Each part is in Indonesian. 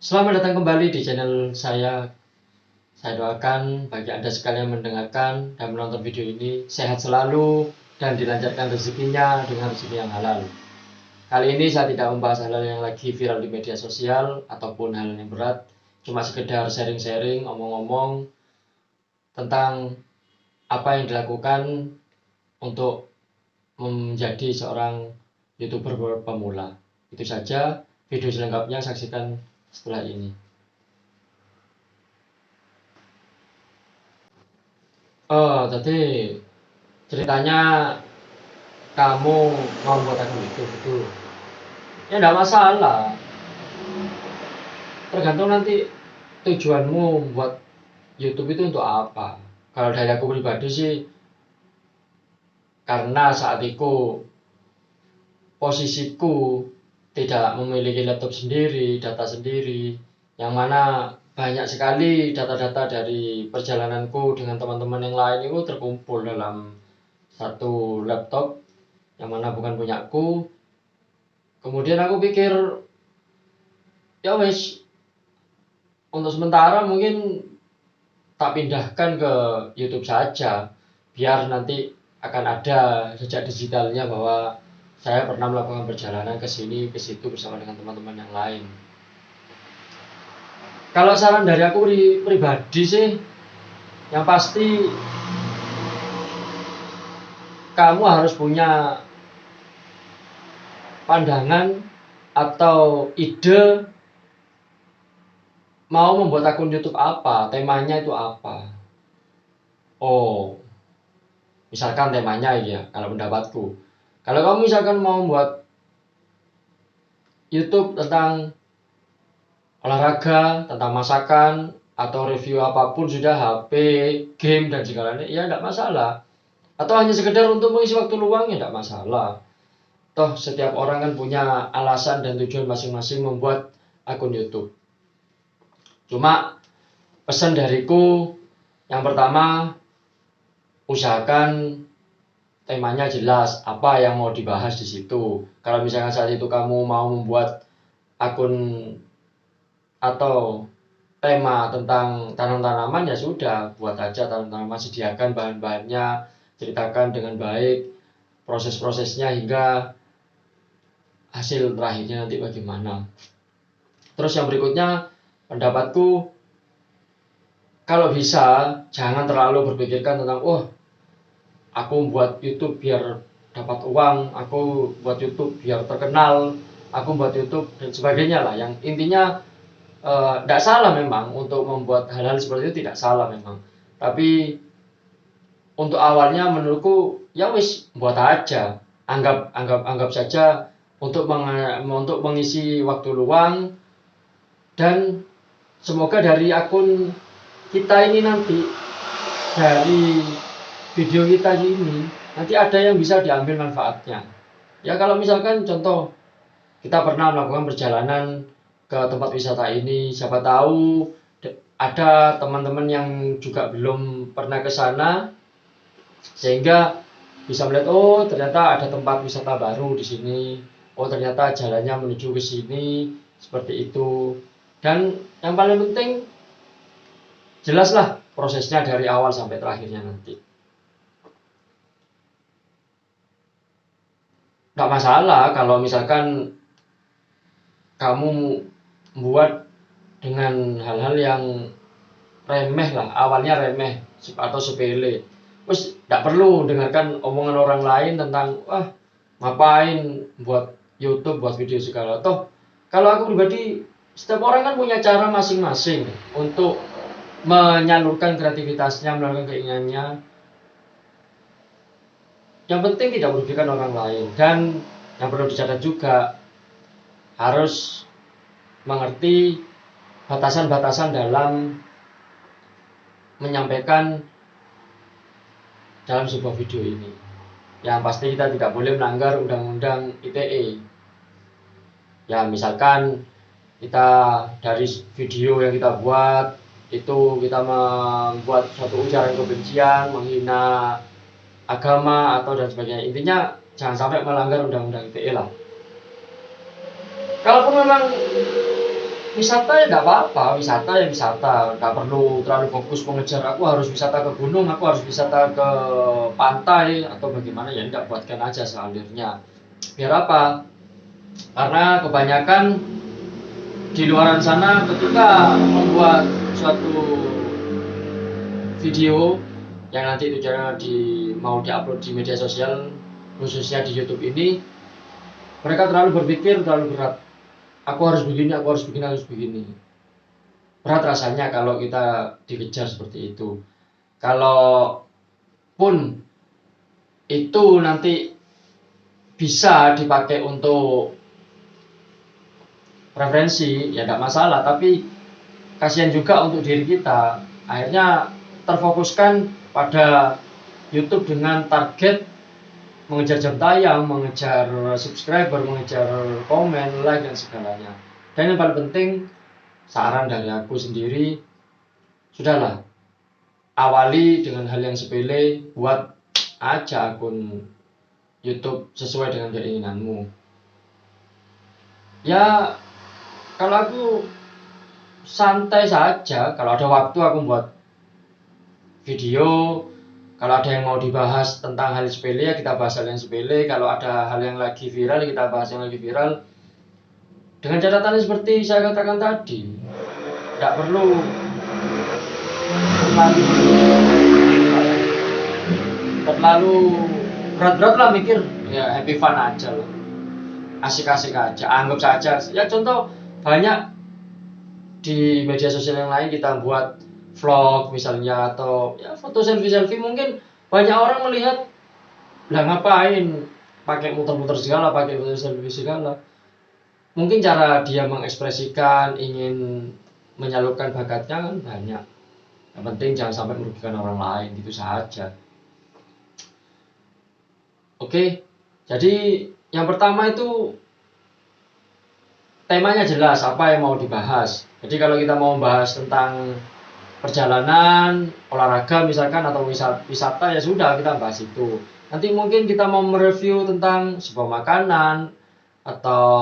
Selamat datang kembali di channel saya. Saya doakan bagi Anda sekalian mendengarkan dan menonton video ini sehat selalu dan dilancarkan rezekinya dengan rezeki yang halal. Kali ini saya tidak membahas hal-hal yang lagi viral di media sosial ataupun hal yang berat, cuma sekedar sharing-sharing, omong-omong tentang apa yang dilakukan untuk menjadi seorang YouTuber pemula. Itu saja, video selengkapnya saksikan setelah ini. Oh, tadi ceritanya kamu mau buat akun itu, betul? Ya enggak masalah. Tergantung nanti tujuanmu buat YouTube itu untuk apa. Kalau dari aku pribadi sih, karena saat itu posisiku tidak memiliki laptop sendiri, data sendiri, yang mana banyak sekali data-data dari perjalananku dengan teman-teman yang lain itu terkumpul dalam satu laptop yang mana bukan punyaku. Kemudian aku pikir, ya wes, untuk sementara mungkin tak pindahkan ke YouTube saja, biar nanti akan ada jejak digitalnya bahwa saya pernah melakukan perjalanan ke sini ke situ bersama dengan teman-teman yang lain. Kalau saran dari aku pribadi sih, yang pasti kamu harus punya pandangan atau ide mau membuat akun YouTube apa, temanya itu apa. Oh, misalkan temanya ya, kalau pendapatku. Kalau kamu misalkan mau membuat YouTube tentang olahraga, tentang masakan, atau review apapun sudah HP, game dan segalanya, ya tidak masalah. Atau hanya sekedar untuk mengisi waktu luang, ya tidak masalah. Toh setiap orang kan punya alasan dan tujuan masing-masing membuat akun YouTube. Cuma pesan dariku, yang pertama, usahakan temanya jelas, apa yang mau dibahas di situ. Kalau misalnya saat itu kamu mau membuat akun atau tema tentang tanam-tanaman, ya sudah, buat aja tanam-tanaman, sediakan bahan-bahannya, ceritakan dengan baik proses-prosesnya hingga hasil terakhirnya nanti bagaimana. Terus yang berikutnya, pendapatku, kalau bisa jangan terlalu berpikirkan tentang aku buat YouTube biar dapat uang, aku buat YouTube biar terkenal, aku buat YouTube dan sebagainya lah. Yang intinya tidak salah memang untuk membuat hal-hal seperti itu, tidak salah memang. Tapi untuk awalnya menurutku ya wis buat aja, anggap saja untuk mengisi waktu luang, dan semoga dari akun kita ini nanti, dari video kita ini nanti ada yang bisa diambil manfaatnya. Ya kalau misalkan contoh kita pernah melakukan perjalanan ke tempat wisata ini, siapa tahu ada teman-teman yang juga belum pernah ke sana, sehingga bisa melihat ternyata ada tempat wisata baru di sini, ternyata jalannya menuju ke sini seperti itu. Dan yang paling penting, jelaslah prosesnya dari awal sampai terakhirnya nanti. Nggak masalah kalau misalkan kamu buat dengan hal-hal yang remeh lah, awalnya remeh atau sepele. Terus nggak perlu dengarkan omongan orang lain tentang ngapain buat YouTube, buat video segala. Toh kalau aku pribadi, setiap orang kan punya cara masing-masing untuk menyalurkan kreativitasnya, menyalurkan keinginannya. Yang penting tidak merugikan orang lain. Dan yang perlu dicatat juga, harus mengerti batasan-batasan dalam menyampaikan dalam sebuah video ini. Yang pasti kita tidak boleh melanggar undang-undang ITE. Ya misalkan kita dari video yang kita buat itu kita membuat suatu ujaran kebencian, menghina agama atau dan sebagainya. Intinya jangan sampai melanggar undang-undang ITE lah. Kalaupun memang wisata ya nggak apa-apa, wisata ya wisata, nggak perlu terlalu fokus mengejar aku harus wisata ke gunung, aku harus wisata ke pantai atau bagaimana, ya enggak, buatkan aja sealirnya. Biar apa? Karena kebanyakan di luaran sana ketika membuat suatu video yang nanti tujuannya mau diupload di media sosial, khususnya di YouTube ini, mereka terlalu berpikir terlalu berat. Aku harus begini, aku harus begini, harus begini. Berat rasanya kalau kita dikejar seperti itu. Kalau pun itu nanti bisa dipakai untuk referensi, ya nggak masalah. Tapi kasihan juga untuk diri kita. Akhirnya terfokuskan pada YouTube dengan target mengejar jam tayang, mengejar subscriber, mengejar komen, like, dan segalanya. Dan yang paling penting, saran dari aku sendiri, sudahlah, awali dengan hal yang sepele, buat aja akun YouTube sesuai dengan keinginanmu. Ya, kalau aku santai saja, kalau ada waktu aku buat video. Kalau ada yang mau dibahas tentang hal sepele, ya kita bahas hal yang sepele. Kalau ada hal yang lagi viral, kita bahas yang lagi viral. Dengan catatan seperti saya katakan tadi, tidak perlu terlalu berat-berat lah mikir. Ya happy fun aja lah, asik-asik aja, anggap saja. Ya contoh banyak di media sosial yang lain kita buat vlog misalnya, atau ya foto selfie mungkin banyak orang melihat, lah ngapain pakai muter-muter segala, pakai foto selfie segala. Mungkin cara dia mengekspresikan, ingin menyalurkan bakatnya kan banyak. Yang penting jangan sampai merugikan orang lain, gitu saja. Oke, jadi yang pertama itu temanya jelas apa yang mau dibahas. Jadi kalau kita mau bahas tentang perjalanan, olahraga misalkan, atau wisata, ya sudah kita bahas itu. Nanti mungkin kita mau mereview tentang sebuah makanan atau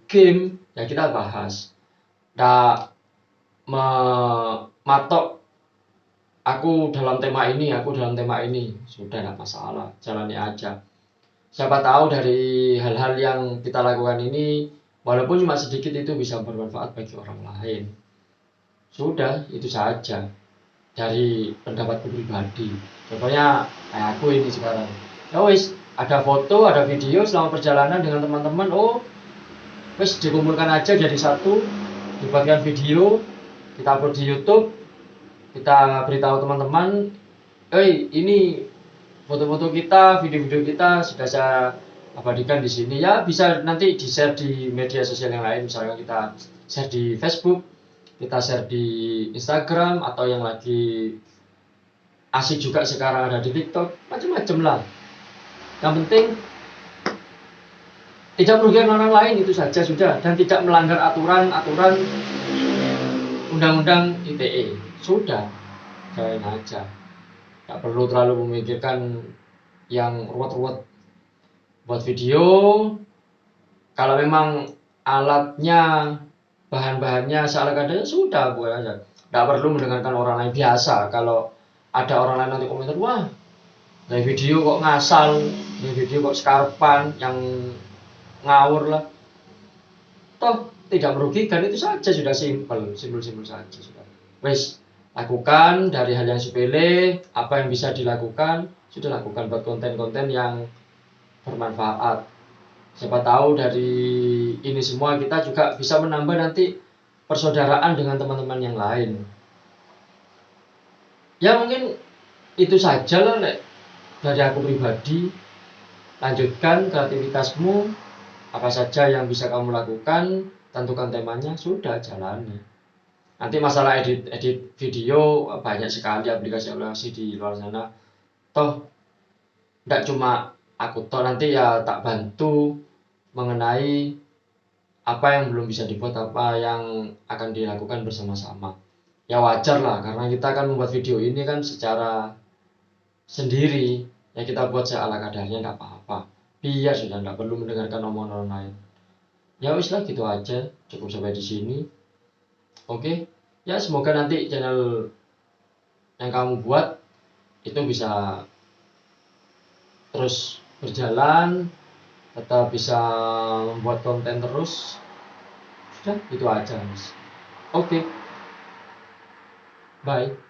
game, ya kita bahas. Nggak mematok aku dalam tema ini, sudah nggak masalah, jalani aja. Siapa tahu dari hal-hal yang kita lakukan ini, walaupun cuma sedikit, itu bisa bermanfaat bagi orang lain. Sudah, itu saja dari pendapatku pribadi. Contohnya kayak aku ini sekarang. Ya wis, ada foto, ada video selama perjalanan dengan teman-teman. Oh, wis dikumpulkan aja jadi satu, dibuatkan video, kita upload di YouTube, kita beritahu teman-teman, ini foto-foto kita, video-video kita sudah saya abadikan di sini. Ya bisa nanti di-share di media sosial yang lain, misalnya kita share di Facebook, kita share di Instagram, atau yang lagi asik juga sekarang ada di TikTok, macam-macam lah. Yang penting tidak merugikan orang lain, itu saja sudah, dan tidak melanggar aturan undang-undang ITE. Sudah, jalanin aja. Tidak perlu terlalu memikirkan yang ruwet-ruwet. Buat video, kalau memang alatnya, bahan-bahannya seala kadarnya, sudah buat aja. Tidak perlu mendengarkan orang lain. Biasa kalau ada orang lain nanti komentar, wah, dari video kok ngasal, dari video kok skarpan, yang ngawur lah. Toh tidak merugikan, itu saja, sudah simpel saja sudah. Wes, lakukan dari hal yang sepele, apa yang bisa dilakukan, sudah lakukan, buat konten-konten yang bermanfaat. Siapa tahu dari ini semua kita juga bisa menambah nanti persaudaraan dengan teman-teman yang lain. Ya mungkin itu saja lah dari aku pribadi. Lanjutkan kreativitasmu, apa saja yang bisa kamu lakukan, tentukan temanya, sudah jalani. Nanti masalah edit video, banyak sekali aplikasi di luar sana. Toh tidak cuma aku toh, nanti ya tak bantu mengenai apa yang belum bisa dibuat, apa yang akan dilakukan bersama-sama. Ya wajar lah, karena kita kan membuat video ini kan secara sendiri, ya kita buat seala kadarnya, nggak apa-apa. Biar sudah, nggak perlu mendengarkan omongan orang lain. Ya wis lah, gitu aja, cukup sampai di sini. Oke, ya semoga nanti channel yang kamu buat itu bisa terus berjalan, tetap bisa membuat konten terus. Sudah itu aja, Mas. Oke, bye.